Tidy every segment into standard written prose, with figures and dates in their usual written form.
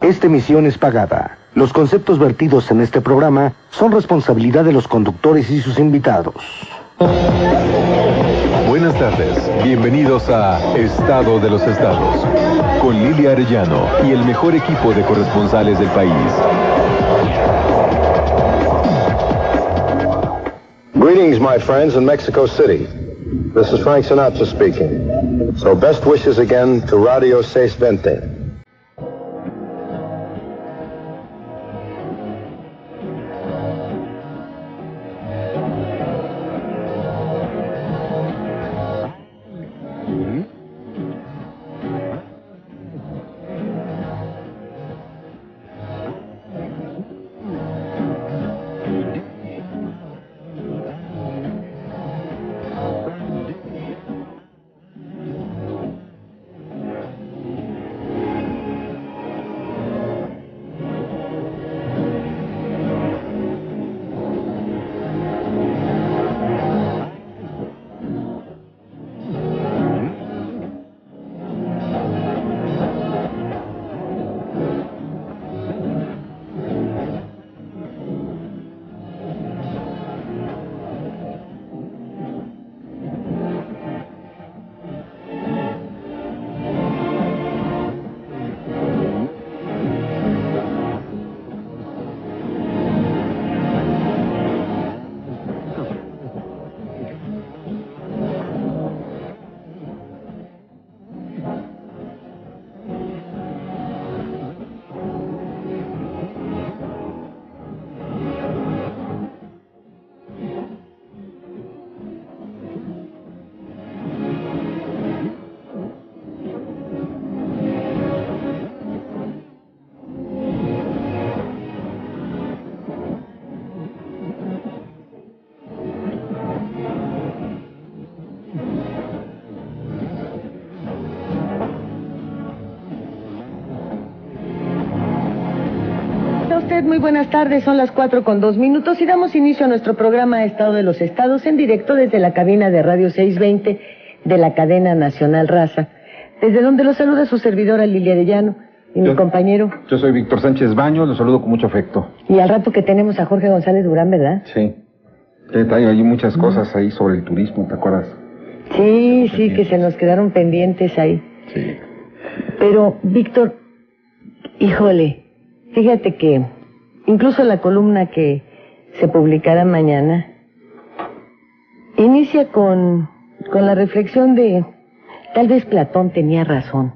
Esta emisión es pagada. Los conceptos vertidos en este programa son responsabilidad de los conductores y sus invitados. Buenas tardes, bienvenidos a Estado de los Estados, con Lilia Arellano y el mejor equipo de corresponsales del país. Greetings, my friends, in Mexico City. This is Frank Sinatra speaking. So best wishes again to Radio 620. Muy buenas tardes, son las 4:02 y damos inicio a nuestro programa Estado de los Estados en directo desde la cabina de Radio 620 de la cadena nacional Raza, desde donde los saluda su servidora Lilia Arellano y mi compañero. Yo soy Víctor Sánchez Baño, los saludo con mucho afecto. Y al rato que tenemos a Jorge González Durán, ¿verdad? Sí, hay muchas cosas ahí sobre el turismo, ¿te acuerdas? Sí, que se nos quedaron pendientes ahí. Sí. Pero, Víctor, híjole, fíjate que incluso la columna que se publicará mañana inicia con la reflexión de tal vez Platón tenía razón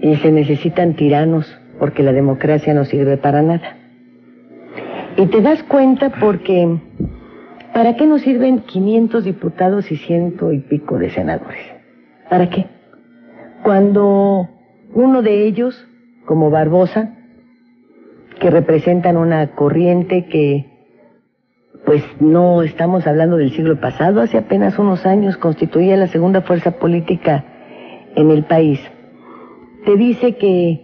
y se necesitan tiranos porque la democracia no sirve para nada. Y te das cuenta porque ¿para qué nos sirven 500 diputados y 100 y pico de senadores? ¿Para qué? Cuando uno de ellos, como Barbosa, que representan una corriente que, pues no estamos hablando del siglo pasado, hace apenas unos años constituía la segunda fuerza política en el país, te dice que,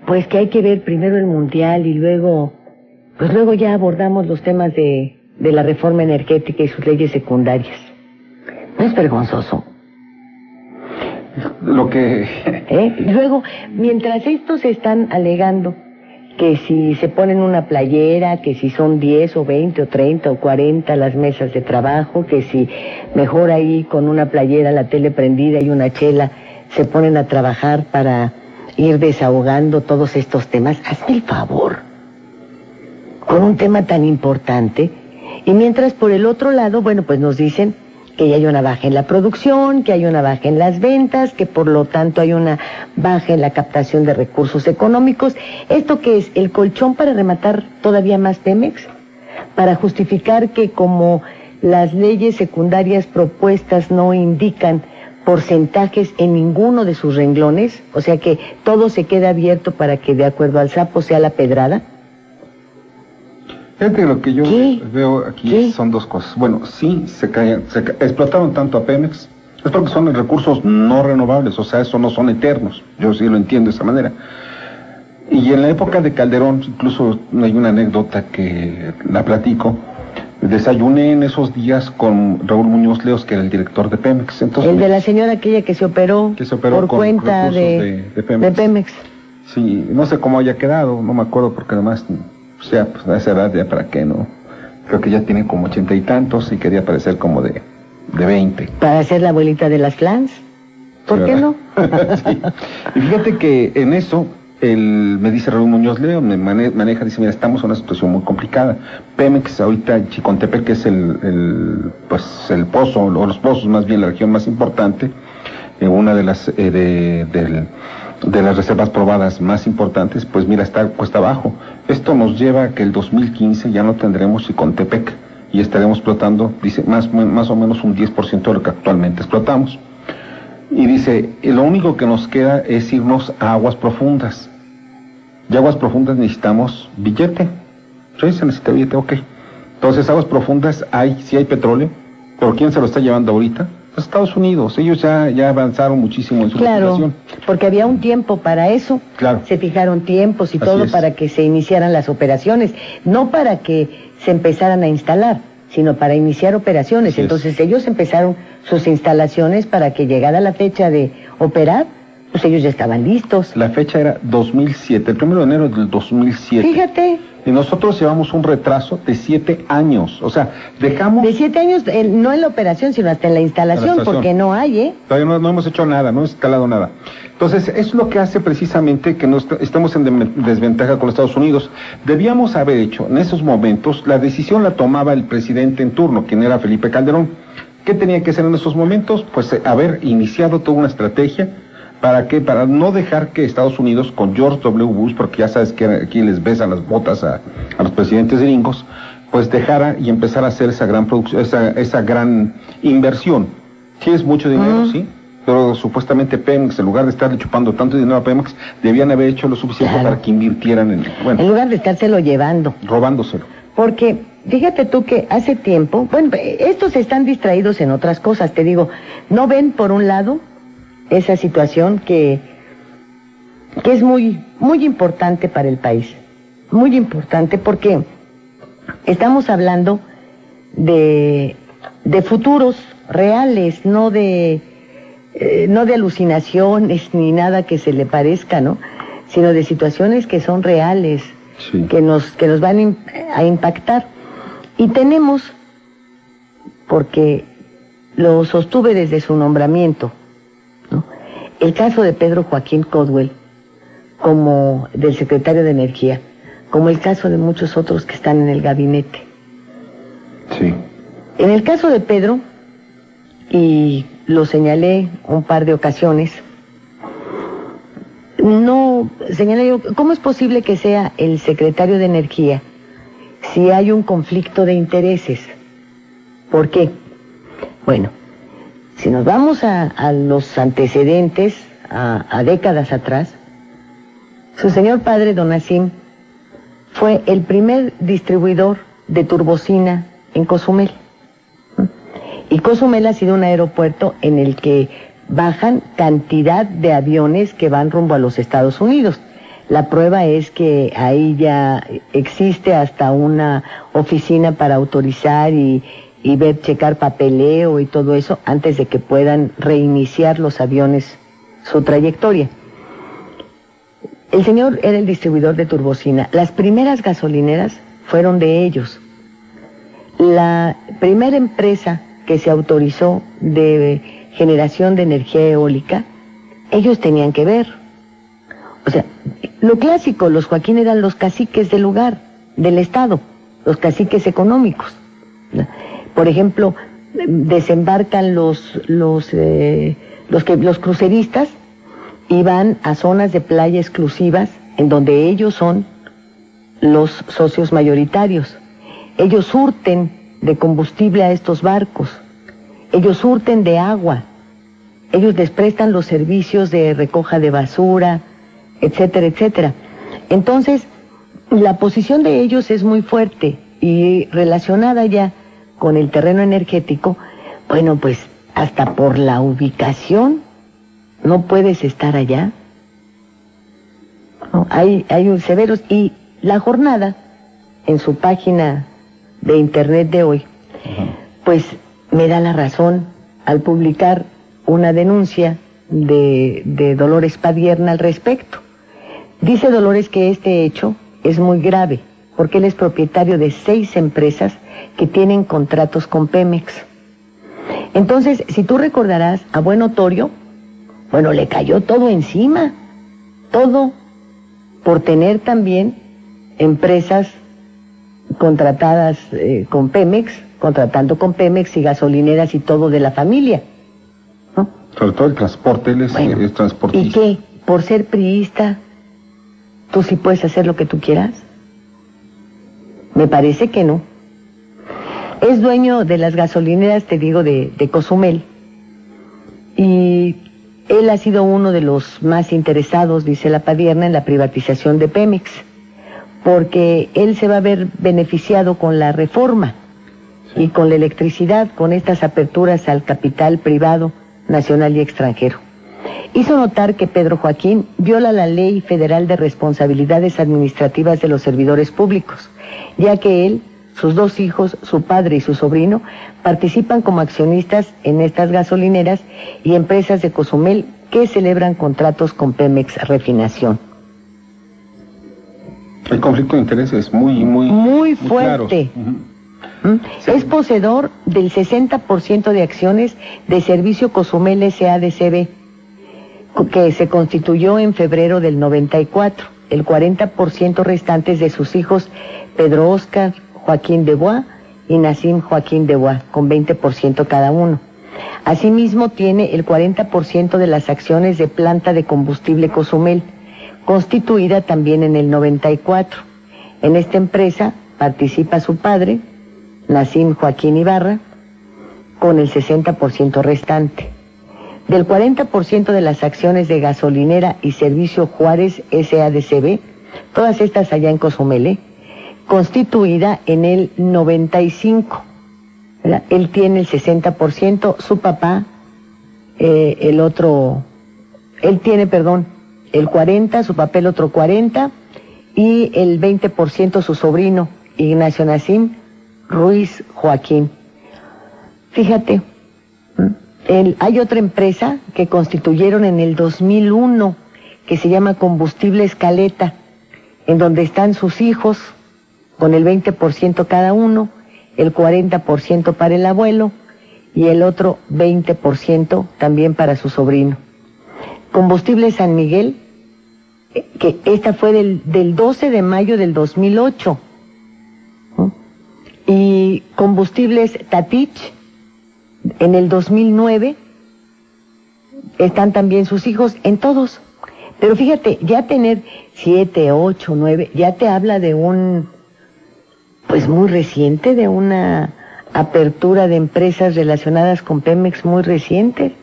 pues que hay que ver primero el mundial y luego ya abordamos los temas de la reforma energética y sus leyes secundarias. ¿No es vergonzoso? Lo que... Y luego, mientras estos están alegando que si se ponen una playera, que si son 10 o 20 o 30 o 40 las mesas de trabajo, que si mejor ahí con una playera, la tele prendida y una chela, se ponen a trabajar para ir desahogando todos estos temas. Hazme el favor, con un tema tan importante. Y mientras por el otro lado, bueno, pues nos dicen que ya hay una baja en la producción, que hay una baja en las ventas, que por lo tanto hay una baja en la captación de recursos económicos. ¿Esto qué es? ¿El colchón para rematar todavía más Pemex? ¿Para justificar que como las leyes secundarias propuestas no indican porcentajes en ninguno de sus renglones? O sea que todo se queda abierto para que de acuerdo al sapo sea la pedrada. Fíjate, lo que yo veo aquí son dos cosas. Bueno, sí, explotaron tanto a Pemex, es porque son recursos no renovables, o sea, eso no son eternos, yo sí lo entiendo de esa manera. Y en la época de Calderón, incluso hay una anécdota que la platico, desayuné en esos días con Raúl Muñoz Leos, que era el director de Pemex. Entonces, el de la señora aquella que se operó por cuenta de Pemex. Sí, no sé cómo haya quedado, no me acuerdo porque además, o sea, pues a esa edad ya para qué, ¿no? Creo que ya tiene como 80 y tantos y quería parecer como de 20. Para ser la abuelita de las Flans. ¿Por qué no? Sí. Y fíjate que en eso, me dice Raúl Muñoz Leo, me maneja, dice, mira, estamos en una situación muy complicada. Pemex ahorita, Chicontepec, que es el pozo, o los pozos más bien, la región más importante, una de las de las reservas probadas más importantes, pues mira, está cuesta abajo. Esto nos lleva a que el 2015 ya no tendremos Chicontepec y estaremos explotando, dice, más o menos un 10% de lo que actualmente explotamos. Y dice, lo único que nos queda es irnos a aguas profundas. Y aguas profundas necesitamos billete. Sí, se necesita billete, ok. Entonces, aguas profundas sí hay petróleo, pero ¿quién se lo está llevando ahorita? Pues Estados Unidos. Ellos ya avanzaron muchísimo en su recuperación. Porque había un tiempo para eso. Claro. Se fijaron tiempos y todo para que se iniciaran las operaciones, no para que se empezaran a instalar, sino para iniciar operaciones. Así Entonces ellos empezaron sus instalaciones para que llegada la fecha de operar, pues ellos ya estaban listos. La fecha era 2007, el 1 de enero del 2007. Fíjate. Y nosotros llevamos un retraso de 7 años, o sea, dejamos... De 7 años, no en la operación, sino hasta en la instalación, porque no hay, Todavía no hemos hecho nada, no hemos instalado nada. Entonces, es lo que hace precisamente que estemos en desventaja con Estados Unidos. Debíamos haber hecho, en esos momentos, la decisión la tomaba el presidente en turno, quien era Felipe Calderón. ¿Qué tenía que hacer en esos momentos? Pues haber iniciado toda una estrategia. ¿Para qué? Para no dejar que Estados Unidos, con George W. Bush, porque ya sabes que aquí les besan las botas a los presidentes gringos, pues dejara y empezara a hacer esa gran producción, esa gran inversión. Sí es mucho dinero, sí, pero supuestamente Pemex, en lugar de estarle chupando tanto dinero a Pemex, debían haber hecho lo suficiente para que invirtieran en lugar de estárselo llevando. Robándoselo. Porque fíjate tú que hace tiempo, estos están distraídos en otras cosas, te digo, no ven por un lado esa situación que es muy, muy importante para el país, muy importante porque estamos hablando de futuros reales, no de alucinaciones ni nada que se le parezca, ¿no? Sino de situaciones que son reales, sí, que nos van a impactar. Y tenemos, porque lo sostuve desde su nombramiento, ¿no?, el caso de Pedro Joaquín Codwell, como del secretario de Energía, como el caso de muchos otros que están en el gabinete. Sí. En el caso de Pedro, y lo señalé un par de ocasiones, señalé yo, ¿cómo es posible que sea el secretario de Energía si hay un conflicto de intereses? ¿Por qué? Bueno, si nos vamos a los antecedentes, a décadas atrás, su señor padre, don Nassim, fue el primer distribuidor de turbocina en Cozumel. Y Cozumel ha sido un aeropuerto en el que bajan cantidad de aviones que van rumbo a los Estados Unidos. La prueba es que ahí ya existe hasta una oficina para autorizar y checar papeleo y todo eso antes de que puedan reiniciar los aviones su trayectoria. El señor era el distribuidor de turbocina. Las primeras gasolineras fueron de ellos. La primera empresa que se autorizó de generación de energía eólica, ellos tenían que ver. O sea, lo clásico, los Joaquín eran los caciques del lugar, del estado, los caciques económicos. Por ejemplo, desembarcan los cruceristas y van a zonas de playa exclusivas en donde ellos son los socios mayoritarios. Ellos surten de combustible a estos barcos, ellos surten de agua, ellos les prestan los servicios de recoja de basura, etcétera, etcétera. Entonces, la posición de ellos es muy fuerte y relacionada ya con el terreno energético. Bueno, pues hasta por la ubicación no puedes estar allá. No, hay un severos, y La Jornada, en su página de internet de hoy, pues me da la razón al publicar una denuncia de Dolores Padierna al respecto. Dice Dolores que este hecho es muy grave, porque él es propietario de 6 empresas que tienen contratos con Pemex. Entonces, si tú recordarás, a buen notorio, bueno, le cayó todo encima, todo, por tener también empresas contratadas con Pemex, contratando con Pemex y gasolineras y todo de la familia, ¿no? Sobre todo el transporte, él es transportista. ¿Y qué? Por ser priista, ¿tú sí puedes hacer lo que tú quieras? Me parece que no. Es dueño de las gasolineras, te digo, de Cozumel. Y él ha sido uno de los más interesados, dice la Padierna, en la privatización de Pemex, porque él se va a ver beneficiado con la reforma y con la electricidad, con estas aperturas al capital privado, nacional y extranjero. Hizo notar que Pedro Joaquín viola la Ley Federal de Responsabilidades Administrativas de los Servidores Públicos, ya que él, sus 2 hijos, su padre y su sobrino, participan como accionistas en estas gasolineras y empresas de Cozumel que celebran contratos con Pemex Refinación. El conflicto de intereses es muy fuerte. Claro. Sí. Es poseedor del 60% de acciones de Servicio Cozumel S.A.D.C.B., que se constituyó en febrero del 94. El 40% restantes de sus hijos Pedro Óscar Joaquín de Bois y Nassim Joaquín de Bois, con 20% cada uno. Asimismo, tiene el 40% de las acciones de Planta de Combustible Cozumel, constituida también en el 94. En esta empresa participa su padre, Nassim Joaquín Ibarra, con el 60% restante. Del 40% de las acciones de Gasolinera y Servicio Juárez S.A.D.C.B., todas estas allá en Cozumel, constituida en el 95. ¿Verdad? Él tiene el 60%, su papá, él tiene, el 40%, su papá el otro 40%, y el 20% su sobrino, Ignacio Nassim Ruiz Joaquín. Fíjate, hay otra empresa que constituyeron en el 2001, que se llama Combustible Escaleta, en donde están sus hijos, con el 20% cada uno, el 40% para el abuelo y el otro 20% también para su sobrino. Combustible San Miguel, que esta fue del 12 de mayo del 2008. Y Combustibles Tatich, en el 2009, están también sus hijos, en todos. Pero fíjate, ya tener 7, 8, 9, ya te habla de muy reciente, de una apertura de empresas relacionadas con Pemex muy reciente.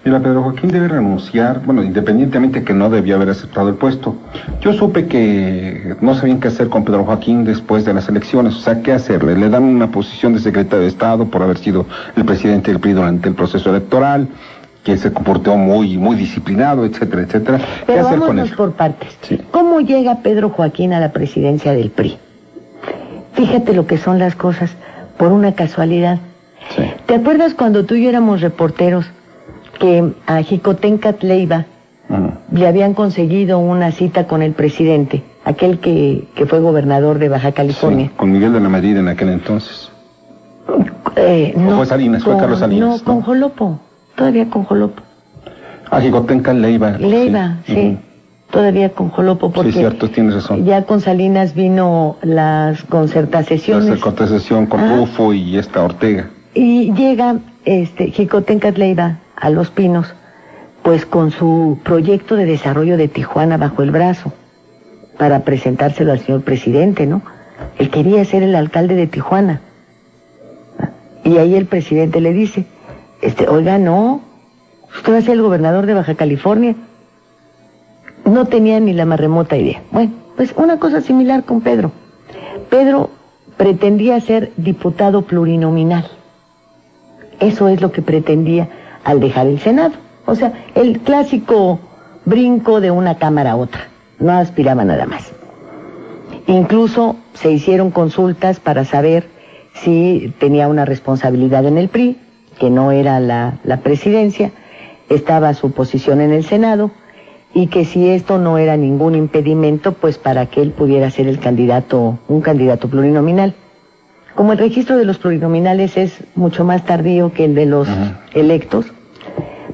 Mira, Pedro Joaquín debe renunciar, independientemente que no debía haber aceptado el puesto. Yo supe que no sabían qué hacer con Pedro Joaquín después de las elecciones, o sea, ¿qué hacerle? Le dan una posición de secretario de Estado por haber sido el presidente del PRI durante el proceso electoral, que se comportó muy disciplinado, etcétera, etcétera. Pero ¿qué hacer con él? Por partes. Sí. ¿Cómo llega Pedro Joaquín a la presidencia del PRI? Fíjate lo que son las cosas, por una casualidad. Sí. ¿Te acuerdas cuando tú y yo éramos reporteros que a Jicotencat Leiva le habían conseguido una cita con el presidente, aquel que fue gobernador de Baja California? Sí, con Miguel de la Medina en aquel entonces. No, fue Salinas, fue Carlos Salinas. No, con Jolopo, todavía con Jolopo. Jicotencat Leiva. Leiva, sí. Todavía con Jolopo, porque sí, cierto, tienes razón. Ya con Salinas vino las concertaciones. La concertación con Rufo y Ortega. Y llega Jicotencat Leiva a Los Pinos, pues con su proyecto de desarrollo de Tijuana bajo el brazo, para presentárselo al señor presidente, ¿no? Él quería ser el alcalde de Tijuana. Y ahí el presidente le dice, oiga, no, usted va a ser el gobernador de Baja California. No tenía ni la más remota idea. Bueno, pues una cosa similar con Pedro. Pedro pretendía ser diputado plurinominal. Eso es lo que pretendía al dejar el Senado. O sea, el clásico brinco de una cámara a otra. No aspiraba nada más. Incluso se hicieron consultas para saber si tenía una responsabilidad en el PRI, que no era la presidencia. Estaba su posición en el Senado. y que si esto no era ningún impedimento, pues para que él pudiera ser un candidato plurinominal. Como el registro de los plurinominales es mucho más tardío que el de los electos,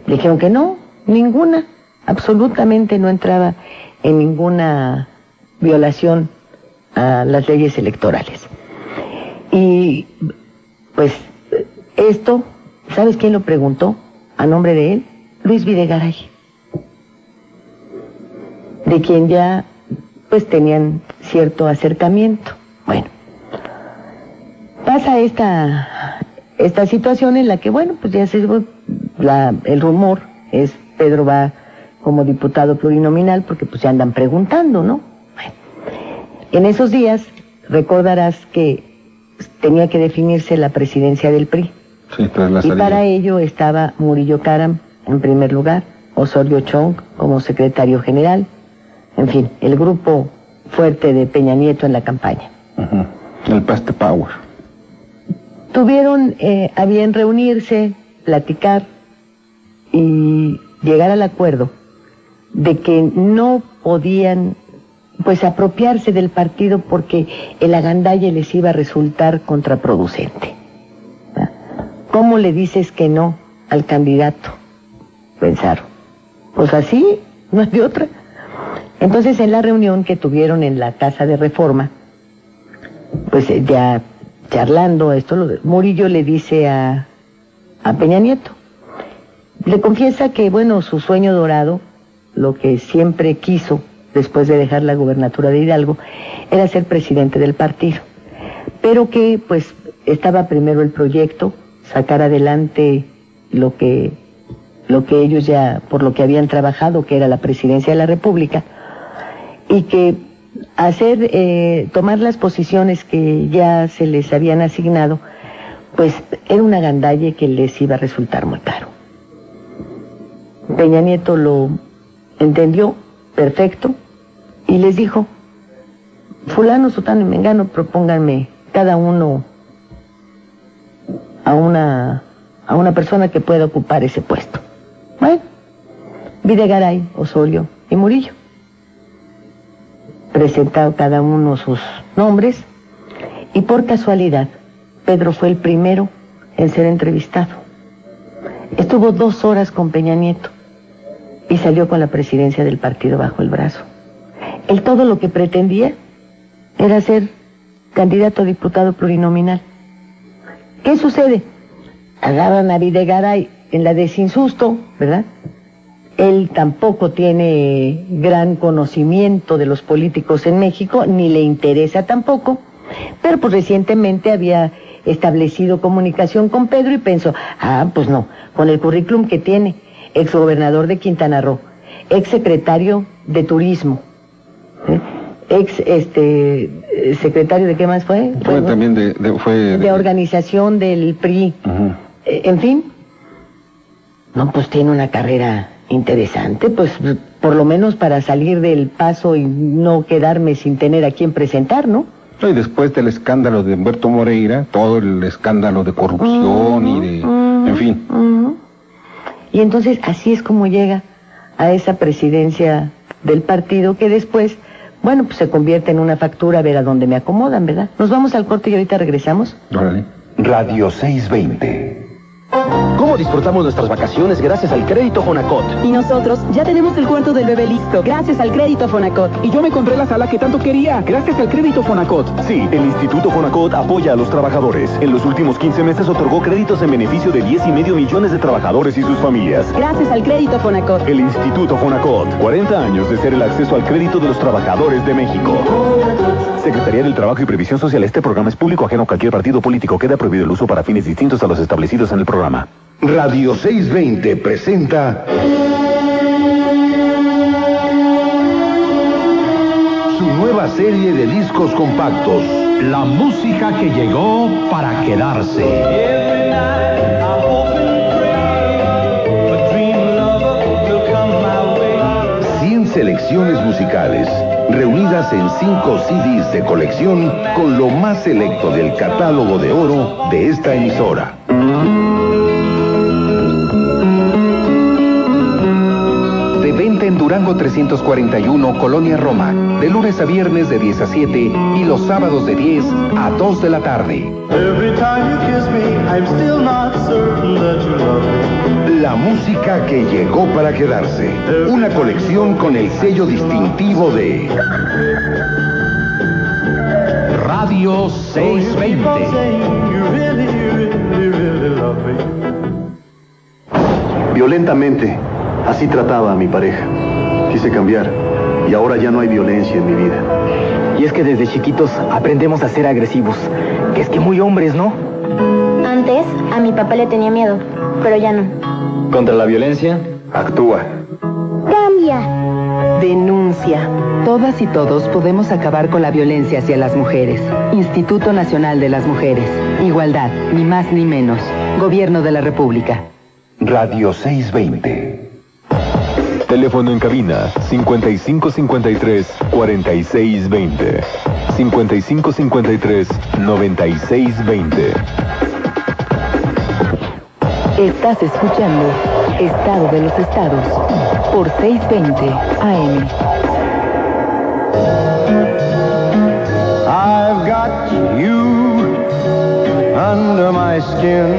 dijeron que no, ninguna, absolutamente no entraba en ninguna violación a las leyes electorales. Y pues esto, ¿sabes quién lo preguntó a nombre de él? Luis Videgaray, de quien ya pues tenían cierto acercamiento. Bueno, pasa esta situación en la que, bueno, pues ya el rumor es Pedro va como diputado plurinominal, porque pues se andan preguntando, ¿no? Bueno, en esos días recordarás que tenía que definirse la presidencia del PRI. Sí, tras la salida. Y para ello estaba Murillo Karam en primer lugar, Osorio Chong como secretario general, en fin, el grupo fuerte de Peña Nieto en la campaña. El Paste Power. Tuvieron a bien reunirse, platicar y llegar al acuerdo de que no podían pues apropiarse del partido porque el agandalle les iba a resultar contraproducente. ¿Cómo le dices que no al candidato? Pensaron. Pues así, no hay de otra. Entonces en la reunión que tuvieron en la Casa de Reforma, pues ya charlando Murillo le dice a Peña Nieto, le confiesa que, bueno, su sueño dorado, lo que siempre quiso después de dejar la gubernatura de Hidalgo, era ser presidente del partido, pero que pues estaba primero el proyecto, sacar adelante lo que ellos ya, por lo que habían trabajado, que era la presidencia de la República, y que tomar las posiciones que ya se les habían asignado, pues era una agandalle que les iba a resultar muy caro. Peña Nieto lo entendió perfecto y les dijo, fulano, sutano y mengano, propónganme cada uno a una persona que pueda ocupar ese puesto. Bueno, Videgaray, Osorio y Murillo presentaron cada uno sus nombres y por casualidad Pedro fue el primero en ser entrevistado. Estuvo 2 horas con Peña Nieto y salió con la presidencia del partido bajo el brazo. Él todo lo que pretendía era ser candidato a diputado plurinominal. ¿Qué sucede? Agarran a Videgaray en la de sin susto, ¿verdad? Él tampoco tiene gran conocimiento de los políticos en México, ni le interesa tampoco, pero pues recientemente había establecido comunicación con Pedro y pensó, pues no, con el currículum que tiene, exgobernador de Quintana Roo, exsecretario de Turismo, secretario de qué más fue, Fue también de organización del PRI, en fin, no, pues tiene una carrera interesante, pues por lo menos para salir del paso y no quedarme sin tener a quién presentar, ¿no? Y después del escándalo de Humberto Moreira, todo el escándalo de corrupción y de... en fin. Y entonces así es como llega a esa presidencia del partido que después, bueno, pues se convierte en una factura a ver a dónde me acomodan, ¿verdad? Nos vamos al corte y ahorita regresamos. Órale. Radio 620. ¿Cómo disfrutamos nuestras vacaciones gracias al crédito Fonacot? Y nosotros ya tenemos el cuarto del bebé listo, gracias al crédito Fonacot. Y yo me compré la sala que tanto quería, gracias al crédito Fonacot. Sí, el Instituto Fonacot apoya a los trabajadores. En los últimos 15 meses otorgó créditos en beneficio de 10.5 millones de trabajadores y sus familias. Gracias al crédito Fonacot. El Instituto Fonacot, 40 años de ser el acceso al crédito de los trabajadores de México. Secretaría del Trabajo y Previsión Social. Este programa es público ajeno a cualquier partido político. Queda prohibido el uso para fines distintos a los establecidos en el programa. Radio 620 presenta su nueva serie de discos compactos, la música que llegó para quedarse. 100 selecciones musicales, reunidas en 5 CDs de colección con lo más selecto del catálogo de oro de esta emisora. De venta en Durango 341, Colonia Roma, de lunes a viernes de 10 a 7 y los sábados de 10 a 2 de la tarde. La música que llegó para quedarse. Una colección con el sello distintivo de Radio 620. Violentamente, así trataba a mi pareja. Quise cambiar y ahora ya no hay violencia en mi vida. Y es que desde chiquitos aprendemos a ser agresivos. Que es que muy hombres, ¿no? Antes, a mi papá le tenía miedo, pero ya no. Contra la violencia, actúa. Cambia. Denuncia. Todas y todos podemos acabar con la violencia hacia las mujeres. Instituto Nacional de las Mujeres. Igualdad, ni más ni menos. Gobierno de la República. Radio 620. Teléfono en cabina 5553-4620. 5553-9620. Estás escuchando Estado de los Estados por 620 AM. I've got you under my skin.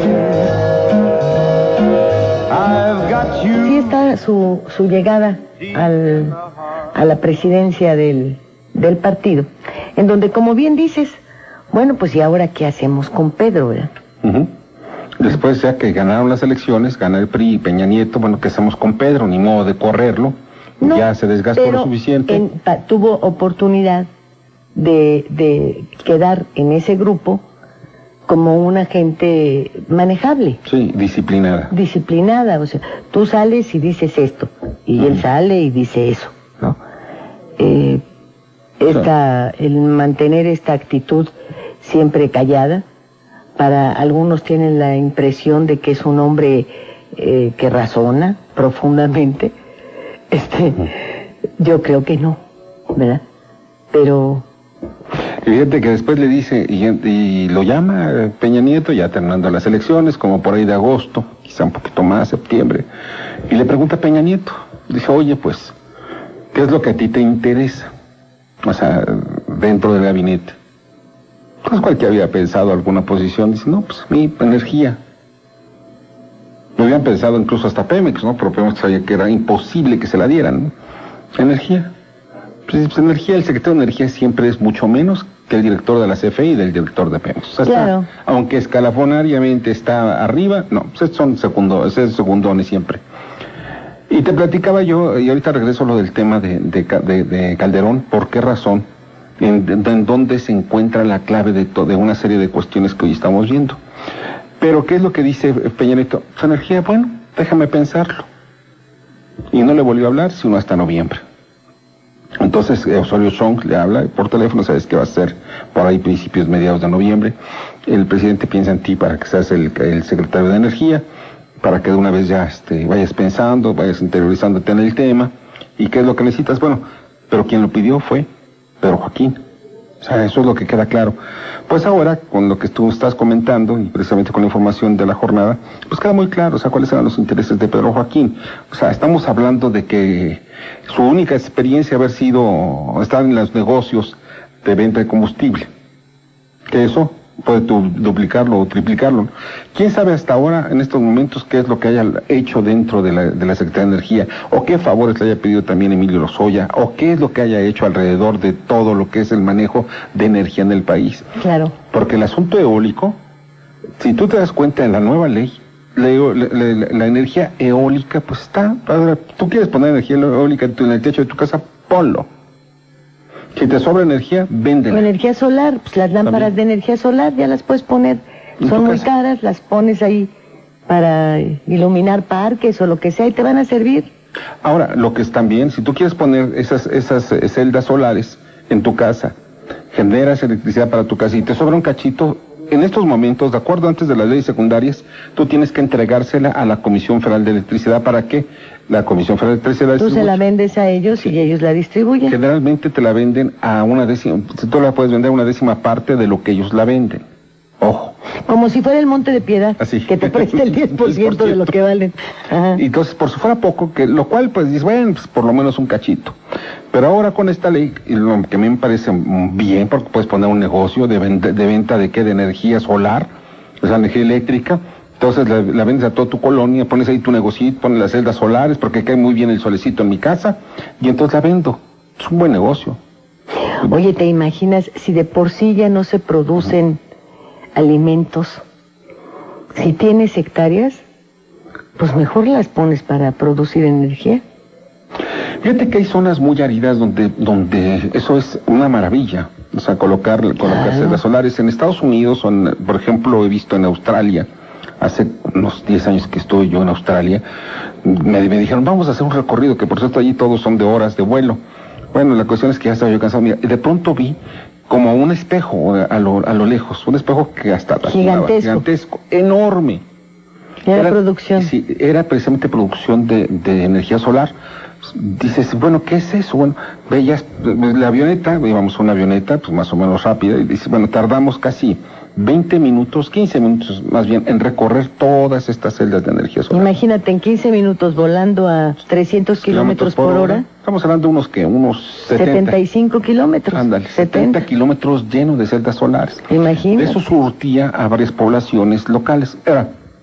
Sí está su llegada a la presidencia del partido, en donde, como bien dices, bueno, pues ¿y ahora qué hacemos con Pedro, verdad? Después, ya que ganaron las elecciones, gana el PRI y Peña Nieto, bueno, ¿qué hacemos con Pedro? Ni modo de correrlo, no, ya se desgastó lo suficiente. Tuvo oportunidad de quedar en ese grupo como una gente manejable. Sí, disciplinada. Disciplinada, o sea, tú sales y dices esto, y él sale y dice eso, ¿no? El mantener esta actitud siempre callada, para algunos tienen la impresión de que es un hombre que razona profundamente. Yo creo que no, ¿verdad? Pero... Fíjate que después le dice, y lo llama Peña Nieto, ya terminando las elecciones, como por ahí de agosto, quizá un poquito más, septiembre, y le pregunta a Peña Nieto, dice, oye, pues, ¿qué es lo que a ti te interesa? O sea, dentro del gabinete. Pues cualquiera había pensado alguna posición, dice, no, pues mi energía. Lo habían pensado incluso hasta Pemex, ¿no? Pero Pemex sabía que era imposible que se la dieran, ¿no? Energía. Pues energía, el secretario de Energía siempre es mucho menos que el director de la CFE y del director de Pemex. O sea, claro. Aunque escalafonariamente está arriba, no, pues son segundones siempre. Y te platicaba yo, y ahorita regreso a lo del tema de Calderón, ¿por qué razón? En dónde se encuentra la clave de una serie de cuestiones que hoy estamos viendo. Pero, ¿qué es lo que dice Peña Nieto? Su energía, bueno, déjame pensarlo. Y no le volvió a hablar, sino hasta noviembre. Entonces Osorio Chong le habla por teléfono, sabes que va a ser por ahí principios, mediados de noviembre. El presidente piensa en ti para que seas el secretario de Energía, para que de una vez ya vayas pensando, vayas interiorizándote en el tema. ¿Y qué es lo que necesitas? Bueno, pero quien lo pidió fue Pedro Joaquín. O sea, eso es lo que queda claro. Pues ahora, con lo que tú estás comentando, y precisamente con la información de la jornada, pues queda muy claro, o sea, cuáles eran los intereses de Pedro Joaquín. O sea, estamos hablando de que su única experiencia haber sido estar en los negocios de venta de combustible. Que eso puede duplicarlo o triplicarlo. ¿Quién sabe hasta ahora, en estos momentos, qué es lo que haya hecho dentro de la Secretaría de Energía? ¿O qué favores le haya pedido también Emilio Lozoya? ¿O qué es lo que haya hecho alrededor de todo lo que es el manejo de energía en el país? Claro. Porque el asunto eólico, si tú te das cuenta en la nueva ley, la energía eólica, pues está. Ahora, tú quieres poner energía eólica en el techo de tu casa, ponlo. Si te sobra energía, véndela. O energía solar, pues las lámparas de energía solar ya las puedes poner, son muy caras, las pones ahí para iluminar parques o lo que sea y te van a servir. Ahora, lo que es también, si tú quieres poner esas celdas solares en tu casa, generas electricidad para tu casa y te sobra un cachito, en estos momentos, de acuerdo antes de las leyes secundarias, tú tienes que entregársela a la Comisión Federal de Electricidad. ¿Para qué? La Comisión Federal de Electricidad Tú se la vendes a ellos y ellos la distribuyen. Generalmente te la venden a una décima, tú la puedes vender a una décima parte de lo que ellos la venden. Ojo. Como si fuera el Monte de Piedad, Así. que te preste el 10% de lo que valen. Ajá. Y entonces, por si fuera poco, lo cual, pues, dices, bueno, pues, por lo menos un cachito. Pero ahora con esta ley, lo que a mí me parece bien, porque puedes poner un negocio de venta de qué, de energía solar, o sea, energía eléctrica. Entonces la vendes a toda tu colonia, pones ahí tu negocito, pones las celdas solares, porque cae muy bien el solecito en mi casa, y entonces la vendo. Es un buen negocio. Oye, ¿te imaginas si de por sí ya no se producen alimentos? Si tienes hectáreas, pues mejor las pones para producir energía. Fíjate que hay zonas muy áridas donde eso es una maravilla. O sea, colocar celdas solares. En Estados Unidos, por ejemplo, he visto en Australia, hace unos 10 años que estuve yo en Australia, me dijeron, vamos a hacer un recorrido, que por cierto allí todos son de horas de vuelo. Bueno, la cuestión es que ya estaba yo cansado. Mira, de pronto vi como un espejo a lo lejos, un espejo que hasta gigantesco, enorme. Era producción. Sí, era precisamente producción de energía solar. Dices, bueno, ¿qué es eso? Bueno, veías la avioneta, íbamos a una avioneta, pues más o menos rápida, y dices, bueno, tardamos casi 20 minutos, 15 minutos más bien, en recorrer todas estas celdas de energía solar. Imagínate, en 15 minutos volando a 300 kilómetros por hora. Estamos hablando de unos 75 kilómetros. Ándale, 70 kilómetros llenos de celdas solares. Imagínate. De eso surtía a varias poblaciones locales.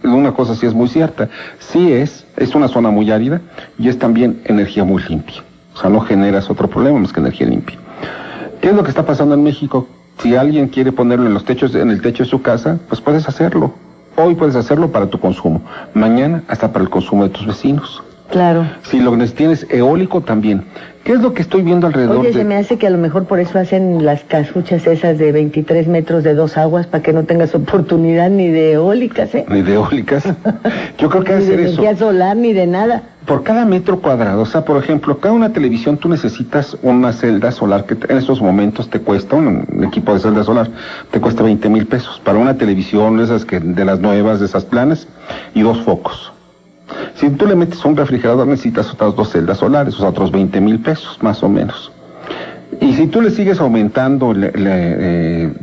Una cosa sí es muy cierta, sí es una zona muy árida y es también energía muy limpia. O sea, no generas otro problema más que energía limpia. ¿Qué es lo que está pasando en México? Si alguien quiere ponerlo en el techo de su casa, pues puedes hacerlo. Hoy puedes hacerlo para tu consumo. Mañana hasta para el consumo de tus vecinos. Claro. Si lo que tienes eólico también. ¿Qué es lo que estoy viendo alrededor? Oye, se me hace que a lo mejor por eso hacen las casuchas esas de 23 metros de 2 aguas, para que no tengas oportunidad ni de eólicas, ¿eh? Ni de eólicas. Yo creo que hacer eso. Ni de energía solar, ni de nada. Por cada metro cuadrado, o sea, por ejemplo, cada una televisión tú necesitas una celda solar que en estos momentos te cuesta, un equipo de celda solar, te cuesta 20,000 pesos. Para una televisión, de las nuevas, de esas planas, y 2 focos. Si tú le metes un refrigerador, necesitas otras 2 celdas solares, o sea, otros 20,000 pesos, más o menos. Y si tú le sigues aumentando,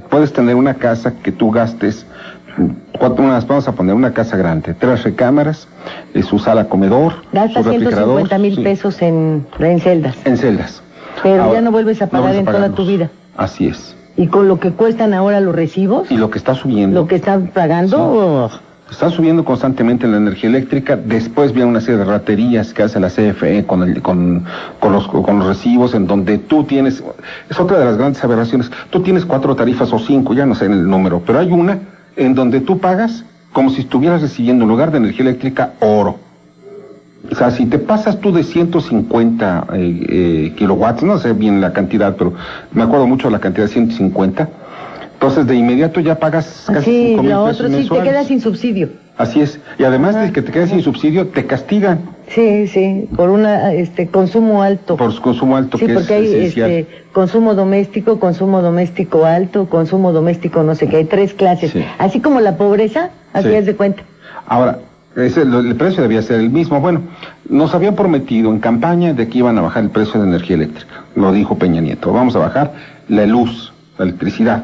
puedes tener una casa que tú gastes, vamos a poner una casa grande, 3 recámaras, su sala comedor, gastas 150,000 pesos en celdas. En celdas. Pero ahora, ya no vuelves a pagar en toda tu vida. Así es. ¿Y con lo que cuestan ahora los recibos? Y lo que está subiendo. Lo que están pagando. Sí. Están subiendo constantemente la energía eléctrica. Después viene una serie de raterías que hace la CFE con los recibos, en donde tú tienes, es otra de las grandes aberraciones, tú tienes 4 tarifas o 5, ya no sé el número, pero hay una en donde tú pagas como si estuvieras recibiendo en lugar de energía eléctrica oro. O sea, si te pasas tú de 150 kilowatts, no sé bien la cantidad, pero me acuerdo mucho de la cantidad de 150, entonces de inmediato ya pagas casi 5,000 pesos otro mensuales. Sí, te quedas sin subsidio. Así es, y además de que te quedas sin subsidio, te castigan. Sí, por consumo alto. Por consumo alto, sí, que porque es hay consumo doméstico alto, consumo doméstico no sé qué, hay 3 clases. Sí. Así como la pobreza, así es de cuenta. Ahora, el precio debía ser el mismo. Bueno, nos habían prometido en campaña de que iban a bajar el precio de energía eléctrica. Lo dijo Peña Nieto, vamos a bajar la luz, la electricidad.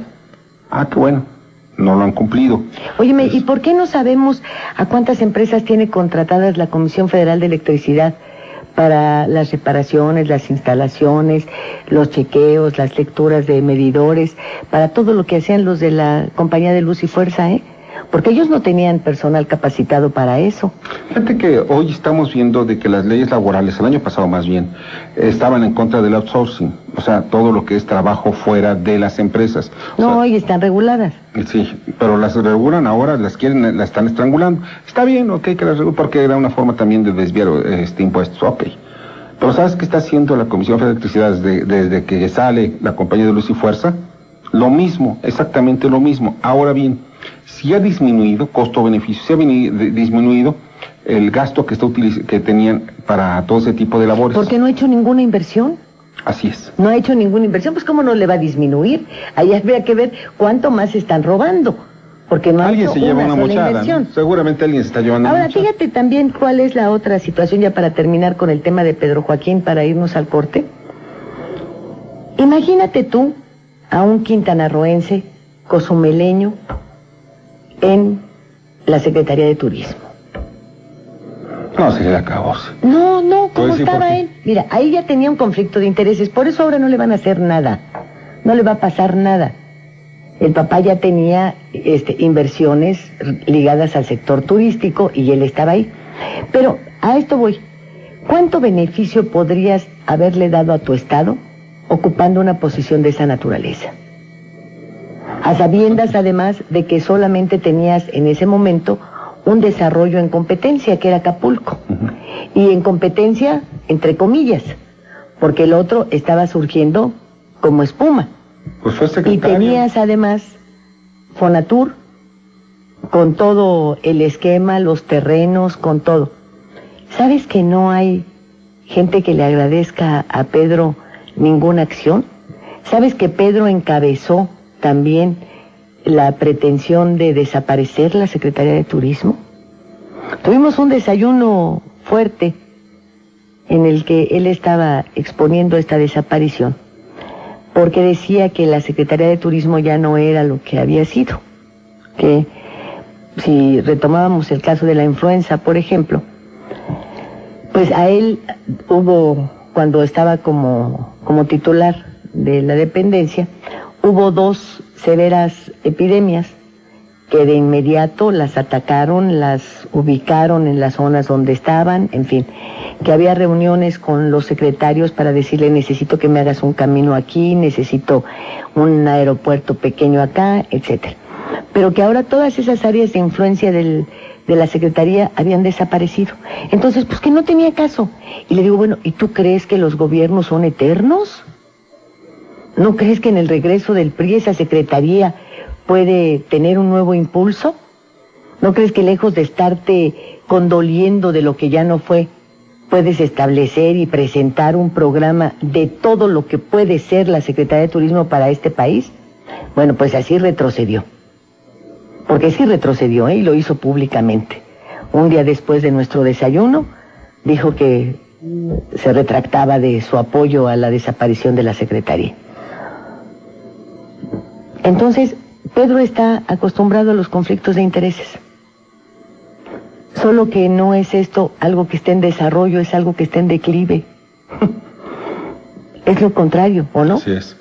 Qué bueno. No lo han cumplido. Óyeme, ¿y por qué no sabemos a cuántas empresas tiene contratadas la Comisión Federal de Electricidad para las reparaciones, las instalaciones, los chequeos, las lecturas de medidores, para todo lo que hacían los de la Compañía de Luz y Fuerza, Porque ellos no tenían personal capacitado para eso. Fíjate que hoy estamos viendo de que las leyes laborales, el año pasado más bien, estaban en contra del outsourcing, o sea, todo lo que es trabajo fuera de las empresas. Y están reguladas. Sí, pero las regulan ahora, las están estrangulando. Está bien, ok, que las regulen, porque era una forma también de desviar impuestos, ok. Pero ¿sabes qué está haciendo la Comisión Federal de Electricidad desde que sale la Compañía de Luz y Fuerza? Lo mismo, exactamente lo mismo. Ahora bien, si ha disminuido costo-beneficio, si ha disminuido el gasto que tenían para todo ese tipo de labores. ¿Porque no ha hecho ninguna inversión? Así es. No ha hecho ninguna inversión, pues ¿cómo no le va a disminuir? Ahí habría que ver cuánto más están robando, porque no ha hecho se lleva una mochada, inversión. ¿no? Seguramente alguien se está llevando Ahora, una mochada. fíjate también cuál es la otra situación, ya para terminar con el tema de Pedro Joaquín, para irnos al corte. Imagínate tú a un quintanarroense, cozumeleño, en la Secretaría de Turismo. No, se le acabó. No, ¿cómo estaba él? Mira, ahí ya tenía un conflicto de intereses, por eso ahora no le van a hacer nada, no le va a pasar nada. El papá ya tenía inversiones ligadas al sector turístico y él estaba ahí. Pero a esto voy. ¿Cuánto beneficio podrías haberle dado a tu estado ocupando una posición de esa naturaleza? A sabiendas, además, de que solamente tenías en ese momento un desarrollo en competencia, que era Acapulco. Y en competencia, entre comillas, porque el otro estaba surgiendo como espuma. Pues fue secretario. Y tenías además Fonatur, con todo el esquema, los terrenos, con todo. ¿Sabes que no hay gente que le agradezca a Pedro ninguna acción? ¿Sabes que Pedro encabezó también la pretensión de desaparecer la Secretaría de Turismo? Tuvimos un desayuno fuerte en el que él estaba exponiendo esta desaparición, porque decía que la Secretaría de Turismo ya no era lo que había sido, que si retomábamos el caso de la influenza, por ejemplo, pues a él hubo, cuando estaba como titular de la dependencia, hubo 2 severas epidemias que de inmediato las atacaron, las ubicaron en las zonas donde estaban, en fin, que había reuniones con los secretarios para decirle: necesito que me hagas un camino aquí, necesito un aeropuerto pequeño acá, etcétera. Pero que ahora todas esas áreas de influencia de la Secretaría habían desaparecido. Entonces, pues que no tenía caso. Y le digo, bueno, ¿y tú crees que los gobiernos son eternos? ¿No crees que en el regreso del PRI esa Secretaría puede tener un nuevo impulso? ¿No crees que lejos de estarte condoliendo de lo que ya no fue, puedes establecer y presentar un programa de todo lo que puede ser la Secretaría de Turismo para este país? Bueno, pues así retrocedió. Porque sí retrocedió, y lo hizo públicamente. Un día después de nuestro desayuno, dijo que se retractaba de su apoyo a la desaparición de la Secretaría. Entonces, Pedro está acostumbrado a los conflictos de intereses. Solo que no es esto algo que esté en desarrollo, es algo que esté en declive. Es lo contrario, ¿o no? Así es.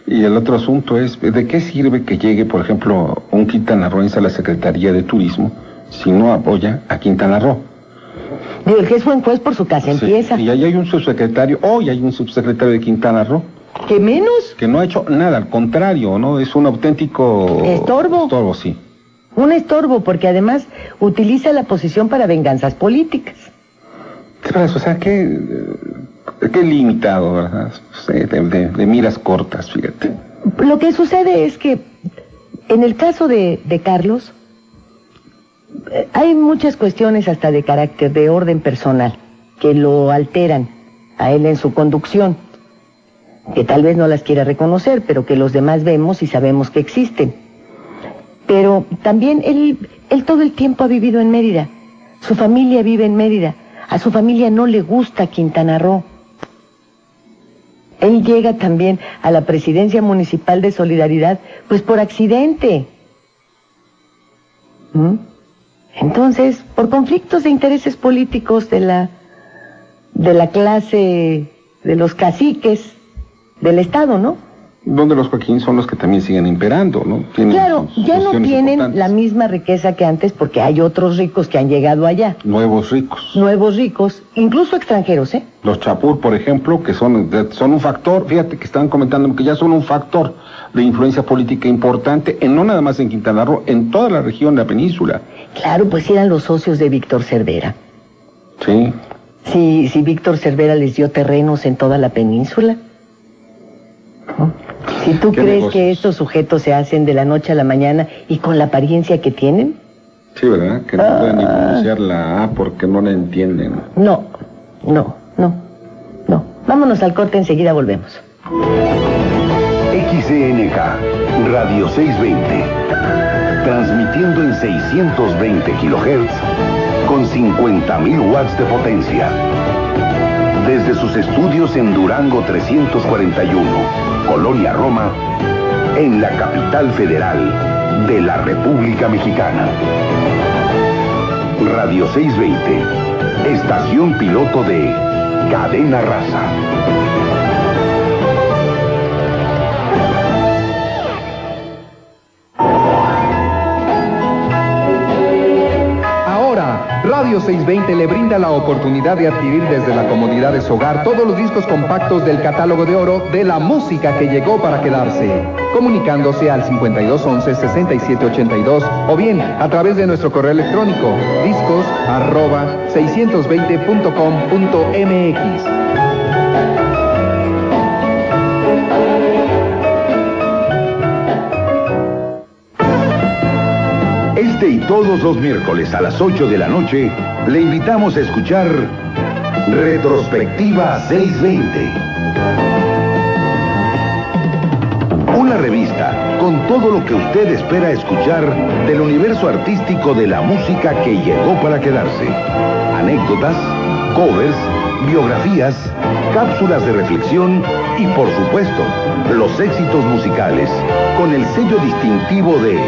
Y el otro asunto es, ¿de qué sirve que llegue, por ejemplo, un quintanarroense a la Secretaría de Turismo si no apoya a Quintana Roo? Digo, el que es buen juez por su casa empieza. Y ahí hay un subsecretario, hoy hay un subsecretario de Quintana Roo. ¿Qué menos? Que no ha hecho nada, al contrario, ¿no? Es un auténtico... estorbo. Estorbo, sí. Un estorbo, porque además utiliza la posición para venganzas políticas. O sea, qué limitado, ¿verdad? De miras cortas, fíjate. Lo que sucede es que en el caso de Carlos, hay muchas cuestiones hasta de carácter, de orden personal, que lo alteran a él en su conducción, que tal vez no las quiera reconocer, pero que los demás vemos y sabemos que existen. Pero también él todo el tiempo ha vivido en Mérida, su familia vive en Mérida, a su familia no le gusta Quintana Roo. Él llega también a la presidencia municipal de Solidaridad, pues por accidente. Entonces, por conflictos de intereses políticos de la clase de los caciques del Estado, ¿no? Donde los Joaquín son los que también siguen imperando, ¿no? Claro, ya no tienen la misma riqueza que antes porque hay otros ricos que han llegado allá. Nuevos ricos, incluso extranjeros, ¿eh? Los Chapur, por ejemplo, que son un factor, fíjate que estaban comentando que ya son un factor de influencia política importante, no nada más en Quintana Roo, en toda la región de la península. Claro, pues eran los socios de Víctor Cervera. Sí. Sí, Víctor Cervera les dio terrenos en toda la península. Si tú crees negocios que estos sujetos se hacen de la noche a la mañana y con la apariencia que tienen. Sí, ¿verdad? Que no pueden ni pronunciar la A porque no la entienden. No. Vámonos al corte, enseguida volvemos. XCNK, Radio 620. Transmitiendo en 620 kHz con 50.000 watts de potencia. Desde sus estudios en Durango 341, Colonia Roma, en la capital federal de la República Mexicana. Radio 620, estación piloto de Cadena Raza. Radio 620 le brinda la oportunidad de adquirir desde la comodidad de su hogar todos los discos compactos del catálogo de oro de la música que llegó para quedarse, comunicándose al 5211-6782 o bien a través de nuestro correo electrónico discos@620.com.mx. Este y todos los miércoles a las 8 de la noche, le invitamos a escuchar Retrospectiva 620. Una revista con todo lo que usted espera escuchar del universo artístico de la música que llegó para quedarse. Anécdotas, covers, biografías, cápsulas de reflexión y, por supuesto, los éxitos musicales con el sello distintivo de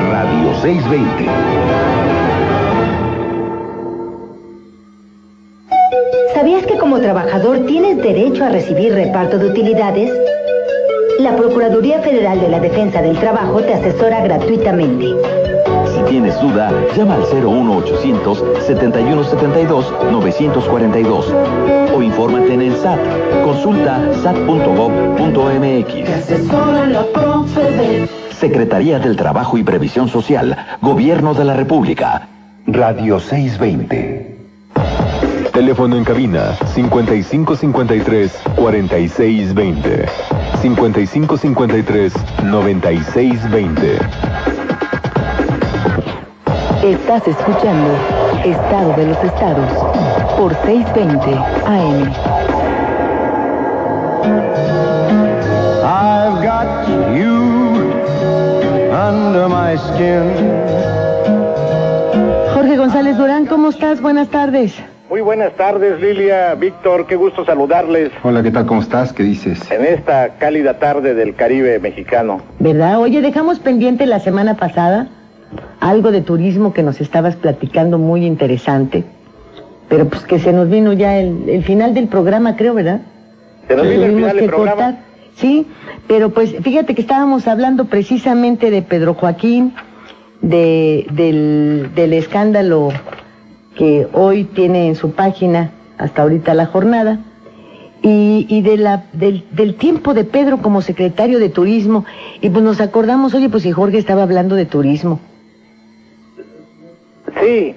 Radio 620. ¿Sabías que como trabajador tienes derecho a recibir reparto de utilidades? La Procuraduría Federal de la Defensa del Trabajo te asesora gratuitamente. Si tienes duda, llama al 01800-7172-942 o infórmate en el SAT. Consulta sat.gov.mx. Secretaría del Trabajo y Previsión Social, Gobierno de la República. Radio 620. Teléfono en cabina 5553-4620. 5553-9620. Estás escuchando Estado de los Estados por 620 AM. I've got you under my skin. Jorge González Durán, ¿cómo estás? Buenas tardes. Muy buenas tardes, Lilia, Víctor, qué gusto saludarles. Hola, ¿qué tal? ¿Cómo estás? ¿Qué dices? En esta cálida tarde del Caribe mexicano. ¿Verdad? Oye, dejamos pendiente la semana pasada algo de turismo que nos estabas platicando muy interesante, pero pues que se nos vino ya el final del programa, creo, ¿verdad? Se nos vino el final del programa. Cortar. Sí, pero pues fíjate que estábamos hablando precisamente de Pedro Joaquín, del escándalo que hoy tiene en su página hasta ahorita La Jornada, y del tiempo de Pedro como secretario de Turismo, y pues nos acordamos, oye, pues si Jorge estaba hablando de turismo. Sí,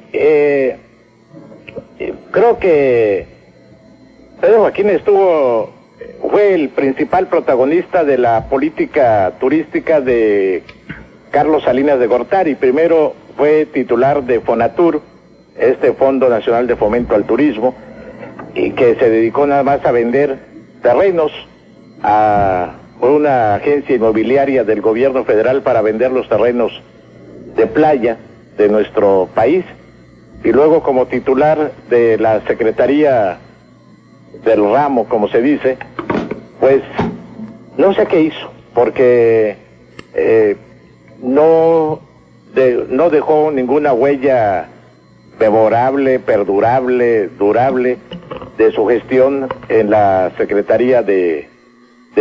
creo que Pedro Joaquín fue el principal protagonista de la política turística de Carlos Salinas de Gortari. Primero fue titular de Fonatur, este Fondo Nacional de Fomento al Turismo, y que se dedicó nada más a vender terrenos a una agencia inmobiliaria del gobierno federal para vender los terrenos de playa de nuestro país, y luego como titular de la Secretaría del Ramo, como se dice, pues no sé qué hizo, porque no dejó ninguna huella memorable, perdurable, durable de su gestión en la Secretaría de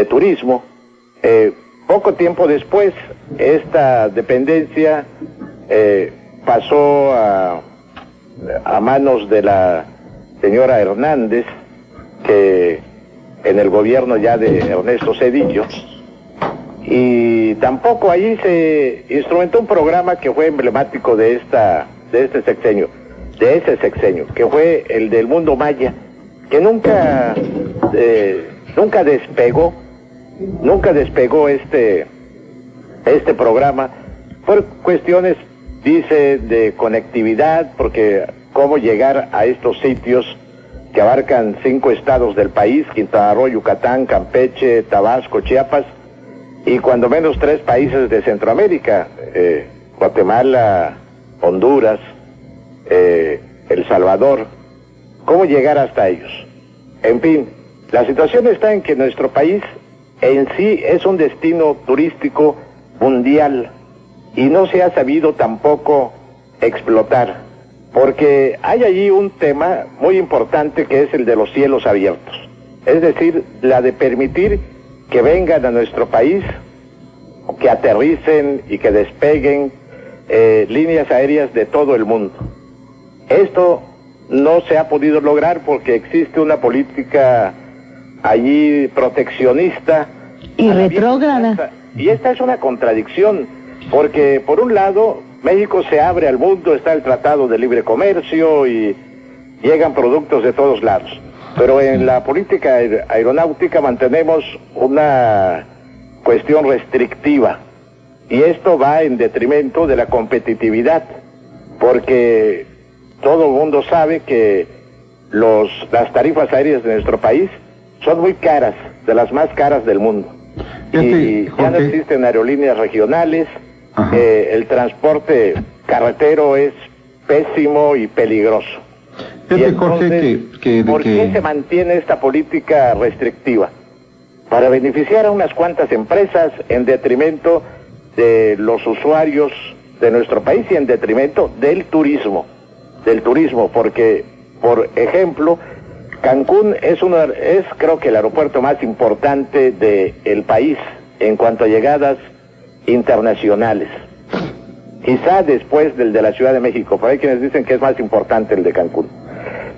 Turismo. Poco tiempo después, esta dependencia pasó a manos de la señora Hernández, que en el gobierno ya de Ernesto Zedillo, y tampoco ahí se instrumentó un programa que fue emblemático de ese sexenio, que fue el del Mundo Maya, que nunca despegó este programa por cuestiones, dice, de conectividad, porque cómo llegar a estos sitios que abarcan 5 estados del país: Quintana Roo, Yucatán, Campeche, Tabasco, Chiapas, y cuando menos 3 países de Centroamérica, Guatemala, Honduras, El Salvador. ¿Cómo llegar hasta ellos? En fin, la situación está en que nuestro país en sí es un destino turístico mundial y no se ha sabido tampoco explotar, porque hay allí un tema muy importante que es el de los cielos abiertos, es decir, la de permitir que vengan a nuestro país, que aterricen y que despeguen líneas aéreas de todo el mundo. Esto no se ha podido lograr porque existe una política allí proteccionista y retrógrada. Y esta es una contradicción, porque por un lado México se abre al mundo, está el Tratado de Libre Comercio y llegan productos de todos lados, pero en la política aeronáutica mantenemos una cuestión restrictiva y esto va en detrimento de la competitividad, porque todo el mundo sabe que las tarifas aéreas de nuestro país son muy caras, de las más caras del mundo. Y ya no existen aerolíneas regionales, el transporte carretero es pésimo y peligroso. Y entonces, ¿por qué se mantiene esta política restrictiva? Para beneficiar a unas cuantas empresas en detrimento de los usuarios de nuestro país y en detrimento del turismo, porque, por ejemplo, Cancún es creo que el aeropuerto más importante del país en cuanto a llegadas internacionales. Quizá después del de la Ciudad de México, pero hay quienes dicen que es más importante el de Cancún.